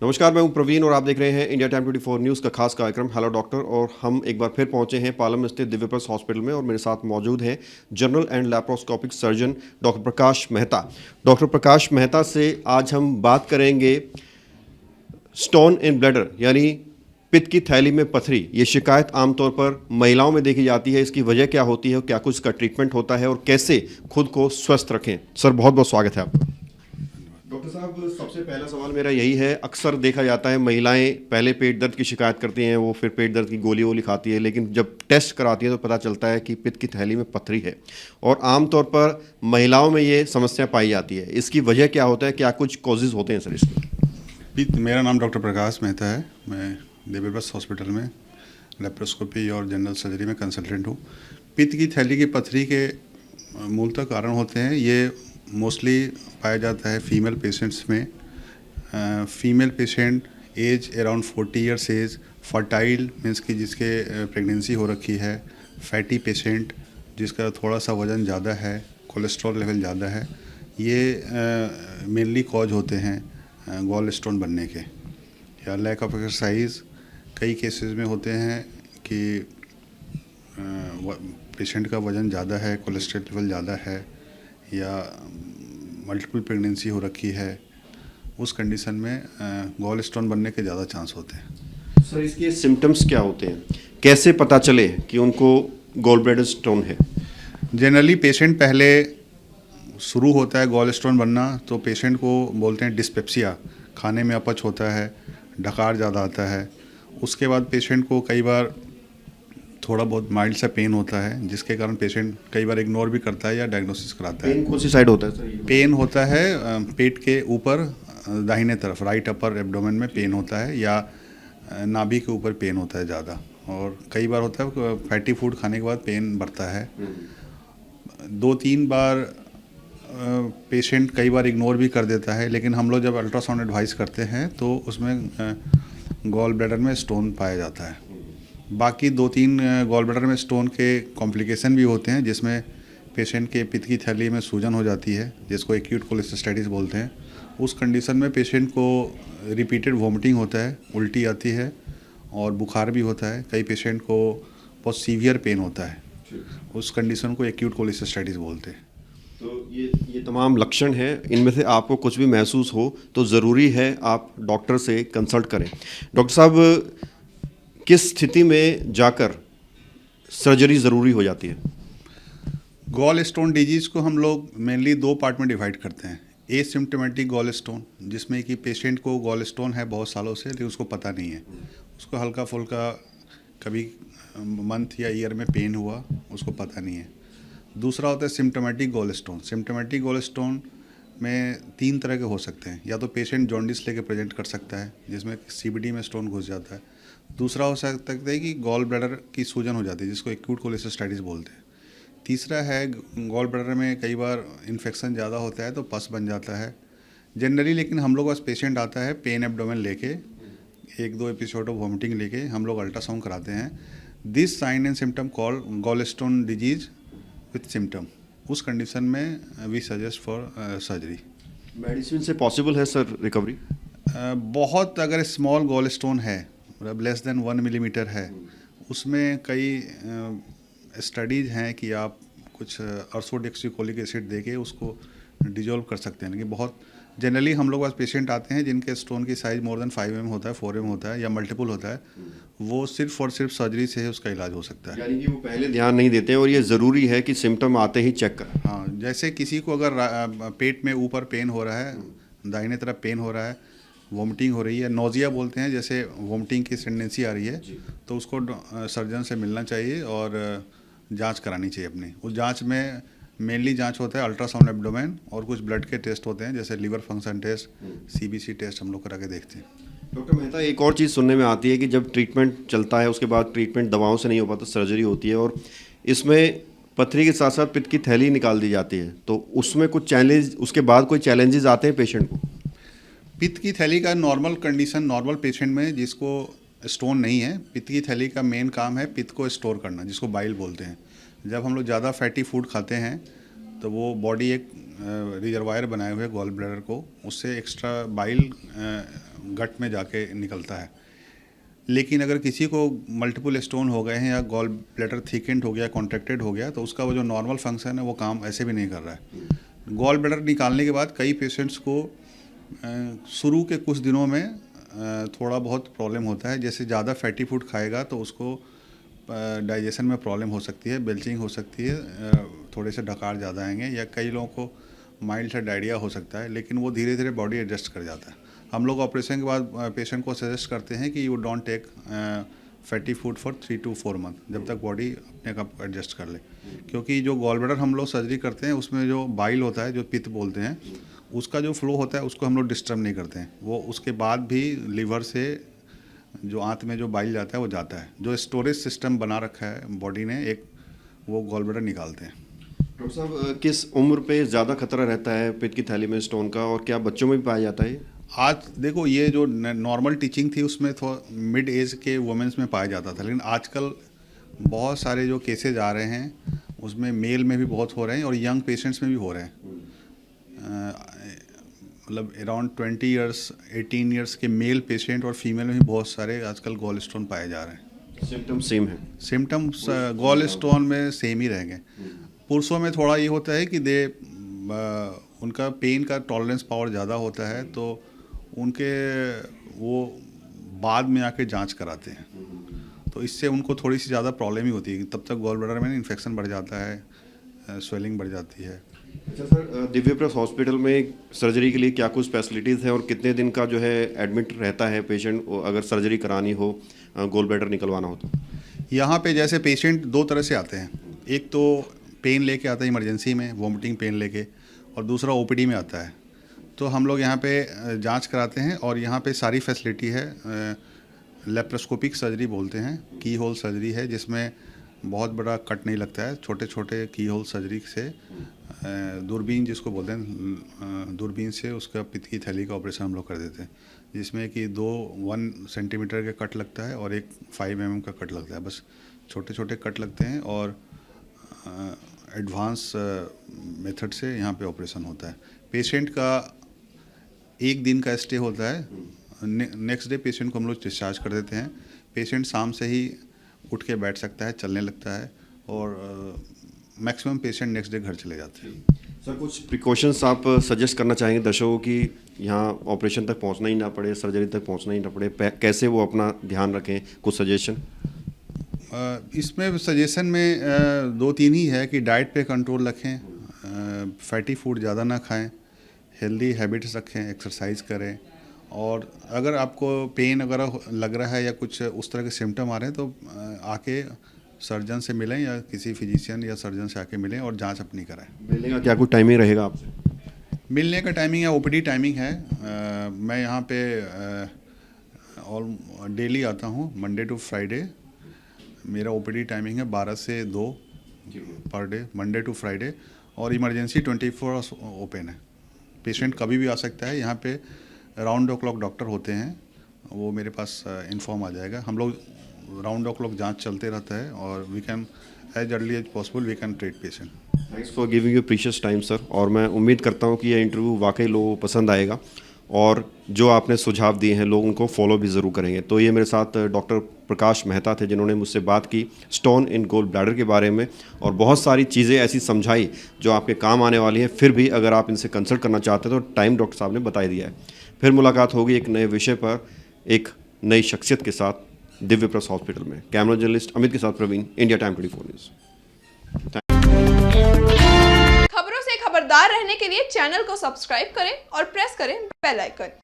नमस्कार, मैं हूं प्रवीण और आप देख रहे हैं इंडिया टाइम 24 न्यूज़ का खास कार्यक्रम हेलो डॉक्टर। और हम एक बार फिर पहुंचे हैं पालम स्थित दिव्य प्लस हॉस्पिटल में और मेरे साथ मौजूद हैं general and laparoscopic surgeon doctor Prakash Mehta. Doctor Prakash Mehta से आज हम बात करेंगे स्टोन इन ब्लैडर यानी पित्त की थैली में पथरी। ये शिकायत आमतौर पर महिलाओं में देखी जाती है। इसकी वजह क्या होती है, क्या कुछ इसका ट्रीटमेंट होता है और कैसे खुद को स्वस्थ रखें। सर, बहुत बहुत स्वागत है आपका। डॉक्टर साहब, सबसे पहला सवाल मेरा यही है, अक्सर देखा जाता है महिलाएं पहले पेट दर्द की शिकायत करती हैं, वो फिर पेट दर्द की गोली वोली खाती है, लेकिन जब टेस्ट कराती है तो पता चलता है कि पित्त की थैली में पथरी है और आमतौर पर महिलाओं में ये समस्या पाई जाती है। इसकी वजह क्या होता है, क्या कुछ कॉजेज़ होते हैं सर इसके? मेरा नाम डॉक्टर प्रकाश मेहता है। मैं दिव्य प्लस हॉस्पिटल में लेप्रोस्कोपी और जनरल सर्जरी में कंसल्टेंट हूँ। पित्त की थैली की पथरी के मूलतः कारण होते हैं, ये मोस्टली पाया जाता है फीमेल पेशेंट्स में। Female patient age around 40 years age, fertile means कि जिसके प्रेगनेंसी हो रखी है, फैटी पेशेंट जिसका थोड़ा सा वज़न ज़्यादा है, कोलेस्ट्रॉल लेवल ज़्यादा है, ये मेनली कॉज होते हैं गॉल स्टोन बनने के। या लैक ऑफ एक्सरसाइज कई केसेस में होते हैं कि पेशेंट का वज़न ज़्यादा है, कोलेस्ट्रॉल लेवल ज़्यादा है या मल्टीपल प्रेगनेंसी हो रखी है, उस कंडीशन में गॉल स्टोन बनने के ज़्यादा चांस होते हैं। सर, इसके सिम्टम्स क्या होते हैं, कैसे पता चले कि उनको गॉल ब्लैडर स्टोन है? जनरली पेशेंट पहले शुरू होता है गॉल स्टोन बनना तो पेशेंट को बोलते हैं डिस्पेप्सिया, खाने में अपच होता है, डकार ज़्यादा आता है। उसके बाद पेशेंट को कई बार थोड़ा बहुत माइल्ड सा पेन होता है, जिसके कारण पेशेंट कई बार इग्नोर भी करता है या डायग्नोसिस कराता है। पेन कौन सी साइड होता है सर? पेन होता है पेट के ऊपर दाहिने तरफ, राइट अपर एब्डोमेन में पेन होता है, या नाभि के ऊपर पेन होता है ज़्यादा। और कई बार होता है फैटी फूड खाने के बाद पेन बढ़ता है। 2-3 बार पेशेंट कई बार इग्नोर भी कर देता है, लेकिन हम लोग जब अल्ट्रासाउंड एडवाइस करते हैं तो उसमें गॉल ब्लैडर में स्टोन पाया जाता है। बाकी 2-3 गॉल ब्लैडर में स्टोन के कॉम्प्लिकेशन भी होते हैं, जिसमें पेशेंट के पित्त की थैली में सूजन हो जाती है, जिसको एक्यूट कोलेसिस्टाइटिस बोलते हैं। उस कंडीशन में पेशेंट को रिपीटेड वॉमिटिंग होता है, उल्टी आती है और बुखार भी होता है। कई पेशेंट को बहुत सीवियर पेन होता है, उस कंडीशन को एक्यूट कोलेसिस्टाइटिस बोलते हैं। तो ये तमाम लक्षण हैं, इनमें से आपको कुछ भी महसूस हो तो ज़रूरी है आप डॉक्टर से कंसल्ट करें। डॉक्टर साहब, किस स्थिति में जाकर सर्जरी ज़रूरी हो जाती है? गॉल स्टोन डिजीज़ को हम लोग मेनली 2 पार्ट में डिवाइड करते हैं। एसिम्प्टोमेटिक गॉल स्टोन, जिसमें कि पेशेंट को गॉल स्टोन है बहुत सालों से लेकिन उसको पता नहीं है, उसको हल्का फुल्का कभी मंथ या ईयर में पेन हुआ, उसको पता नहीं है। दूसरा होता है symptomatic gall stone. Symptomatic gall stone में 3 तरह के हो सकते हैं। या तो पेशेंट जॉन्डिस लेके प्रेजेंट कर सकता है, जिसमें सीबीडी में स्टोन घुस जाता है। दूसरा हो सकता है कि गॉल ब्लैडर की सूजन हो जाती है, जिसको एक्यूट कोलेसिस्टाइटिस बोलते हैं। तीसरा है गॉल ब्लैडर में कई बार इन्फेक्शन ज़्यादा होता है तो पस बन जाता है जनरली। लेकिन हम लोग पास पेशेंट आता है पेन एब्डोमेन लेके, 1-2 एपिसोड ऑफ वॉमिटिंग लेके, हम लोग अल्ट्रासाउंड कराते हैं। This sign and symptom call gall stone disease with symptom. उस कंडीशन में we suggest for surgery. Medicine से पॉसिबल है सर रिकवरी? बहुत अगर स्मॉल गॉल स्टोन है, मतलब लेस देन 1 मिलीमीटर है, उसमें कई स्टडीज़ हैं कि आप कुछ अर्सोडेक्सीकोलिक एसिड देके उसको डिजोल्व कर सकते हैं। लेकिन बहुत जनरली हम लोग पास पेशेंट आते हैं जिनके स्टोन की साइज़ मोर देन 5 mm होता है, 4 mm होता है या मल्टीपल होता है, वो सिर्फ और सिर्फ सर्जरी से ही उसका इलाज हो सकता है। यानी कि वो पहले ध्यान नहीं देते हैं और ये ज़रूरी है कि सिम्टम आते ही चेक करें। हाँ, जैसे किसी को अगर पेट में ऊपर पेन हो रहा है, दाहिने तरफ पेन हो रहा है, वॉमिटिंग हो रही है, नोजिया बोलते हैं, जैसे वॉमिटिंग की टेंडेंसी आ रही है, तो उसको सर्जन से मिलना चाहिए और जांच करानी चाहिए अपनी। उस जांच में मेनली जांच होता है अल्ट्रासाउंड एब्डोमेन और कुछ ब्लड के टेस्ट होते हैं, जैसे liver function test, CBC test हम लोग करा के देखते हैं। डॉक्टर मेहता, एक और चीज़ सुनने में आती है कि जब ट्रीटमेंट चलता है उसके बाद ट्रीटमेंट दवाओं से नहीं हो पाता, सर्जरी होती है और इसमें पथरी के साथ साथ पित्त की थैली निकाल दी जाती है, तो उसमें कुछ चैलेंज, उसके बाद कोई चैलेंजेस आते हैं पेशेंट को? पित्त की थैली का नॉर्मल कंडीशन, नॉर्मल पेशेंट में जिसको स्टोन नहीं है, पित्त की थैली का मेन काम है पित्त को स्टोर करना, जिसको बाइल बोलते हैं। जब हम लोग ज़्यादा फैटी फूड खाते हैं तो वो बॉडी एक रिजर्वायर बनाए हुए गॉल ब्लैडर को, उससे एक्स्ट्रा बाइल गट में जाके निकलता है। लेकिन अगर किसी को मल्टीपल स्टोन हो गए हैं या गॉल ब्लैडर थिकेंड हो गया, कॉन्ट्रैक्टेड हो गया, तो उसका वो जो नॉर्मल फंक्शन है वो काम ऐसे भी नहीं कर रहा है। गॉल ब्लैडर निकालने के बाद कई पेशेंट्स को शुरू के कुछ दिनों में थोड़ा बहुत प्रॉब्लम होता है। जैसे ज़्यादा फैटी फूड खाएगा तो उसको डाइजेशन में प्रॉब्लम हो सकती है, बेल्चिंग हो सकती है, थोड़े से डकार ज़्यादा आएंगे, या कई लोगों को माइल्ड सा डायरिया हो सकता है, लेकिन वो धीरे धीरे बॉडी एडजस्ट कर जाता है। हम लोग ऑपरेशन के बाद पेशेंट को सजेस्ट करते हैं कि you don't take fatty food for 3 to 4 month, जब तक बॉडी अपने आप एडजस्ट कर ले। क्योंकि जो गॉल ब्लैडर हम लोग सर्जरी करते हैं उसमें जो बाइल होता है, जो पित्त बोलते हैं, उसका जो फ्लो होता है उसको हम लोग डिस्टर्ब नहीं करते हैं। वो उसके बाद भी लिवर से जो आंत में जो बाइल जाता है वो जाता है। जो स्टोरेज सिस्टम बना रखा है बॉडी ने एक, वो गॉल ब्लैडर निकालते हैं। डॉक्टर साहब, किस उम्र पे ज़्यादा खतरा रहता है पित्त की थैली में स्टोन का, और क्या बच्चों में भी पाया जाता है? आज देखो, ये जो नॉर्मल टीचिंग थी उसमें थोड़ा मिड एज के वुमेंस में पाया जाता था, लेकिन आजकल बहुत सारे जो केसेज आ रहे हैं उसमें मेल में भी बहुत हो रहे हैं और यंग पेशेंट्स में भी हो रहे हैं। मतलब अराउंड 20 ईयर्स 18 ईयर्स के मेल पेशेंट और फीमेल में भी बहुत सारे आजकल गॉल स्टोन पाए जा रहे हैं। सिम्टम्स सेम है? सिम्टम्स गॉल स्टोन में सेम ही रहेंगे। पुरुषों में थोड़ा ये होता है कि उनका पेन का टॉलरेंस पावर ज़्यादा होता है, तो उनके वो बाद में आके जांच कराते हैं, तो इससे उनको थोड़ी सी ज़्यादा प्रॉब्लम ही होती है। तब तक गॉल ब्लैडर में इन्फेक्शन बढ़ जाता है, स्वेलिंग बढ़ जाती है। अच्छा सर, दिव्य प्रेस हॉस्पिटल में सर्जरी के लिए क्या कुछ फैसिलिटीज़ हैं और कितने दिन का जो है एडमिट रहता है पेशेंट अगर सर्जरी करानी हो, गॉल ब्लैडर निकलवाना हो तो? यहाँ पे जैसे पेशेंट दो तरह से आते हैं। एक तो पेन लेके आता है इमरजेंसी में, वॉमिटिंग पेन लेके, और दूसरा ओपीडी में आता है। तो हम लोग यहाँ पे जांच कराते हैं और यहाँ पे सारी फैसिलिटी है। लेप्रोस्कोपिक सर्जरी बोलते हैं, की होल सर्जरी है, जिसमें बहुत बड़ा कट नहीं लगता है। छोटे छोटे की होल सर्जरी से दूरबीन जिसको बोलते हैं, दूरबीन से उसका पित्त की थैली का ऑपरेशन हम लोग कर देते हैं, जिसमें कि 1 सेंटीमीटर का कट लगता है और एक 5 mm का कट लगता है। बस छोटे छोटे कट लगते हैं और एडवांस मेथड से यहाँ पे ऑपरेशन होता है। पेशेंट का 1 दिन का स्टे होता है। नेक्स्ट डे पेशेंट को हम लोग डिस्चार्ज कर देते हैं। पेशेंट शाम से ही उठ के बैठ सकता है, चलने लगता है, और मैक्सिमम पेशेंट नेक्स्ट डे घर चले जाते हैं। सर, कुछ प्रिकॉशंस आप सजेस्ट करना चाहेंगे दर्शकों की यहाँ ऑपरेशन तक पहुँचना ही ना पड़े, सर्जरी तक पहुँचना ही ना पड़े, कैसे वो अपना ध्यान रखें? कुछ सजेशन? इसमें सजेशन में 2-3 ही है कि डाइट पे कंट्रोल रखें, फैटी फूड ज़्यादा ना खाएं, हेल्दी हैबिट्स रखें, एक्सरसाइज करें, और अगर आपको पेन वगैरह लग रहा है या कुछ उस तरह के सिम्टम आ रहे हैं तो आके सर्जन से मिलें या किसी फिजिशियन या सर्जन से आके मिलें और जांच अपनी कराएं। मिलने का क्या कुछ टाइमिंग रहेगा आपसे? मिलने का टाइमिंग या ओपीडी टाइमिंग है। मैं यहाँ पे डेली आता हूँ, मंडे टू फ्राइडे। मेरा ओपीडी टाइमिंग है 12 से 2 per day, Monday to Friday, और इमरजेंसी 24 आवर्स ओपन है। पेशेंट कभी भी आ सकता है। यहाँ पे राउंड द क्लॉक डॉक्टर होते हैं, वो मेरे पास इन्फॉर्म आ जाएगा। हम लोग राउंड द क्लॉक जांच चलते रहता है और we can as early as possible we can treat patient. Thanks for giving you precious time sir, और मैं उम्मीद करता हूँ कि यह इंटरव्यू वाकई लोगों को पसंद आएगा और जो आपने सुझाव दिए हैं लोग उनको फॉलो भी ज़रूर करेंगे। तो ये मेरे साथ डॉक्टर प्रकाश मेहता थे जिन्होंने मुझसे बात की स्टोन इन गॉल ब्लैडर के बारे में, और बहुत सारी चीज़ें ऐसी समझाई जो आपके काम आने वाली हैं। फिर भी अगर आप इनसे कंसल्ट करना चाहते हैं तो टाइम डॉक्टर साहब ने बता दिया है। फिर मुलाकात होगी एक नए विषय पर, एक नई शख्सियत के साथ, दिव्य प्रेस हॉस्पिटल में। कैमरा जर्नलिस्ट अमित के साथ प्रवीण, इंडिया टाइम 24 न्यूज़। खबरों से खबरदार रहने के लिए चैनल को सब्सक्राइब करें और प्रेस करें बेल आइकन।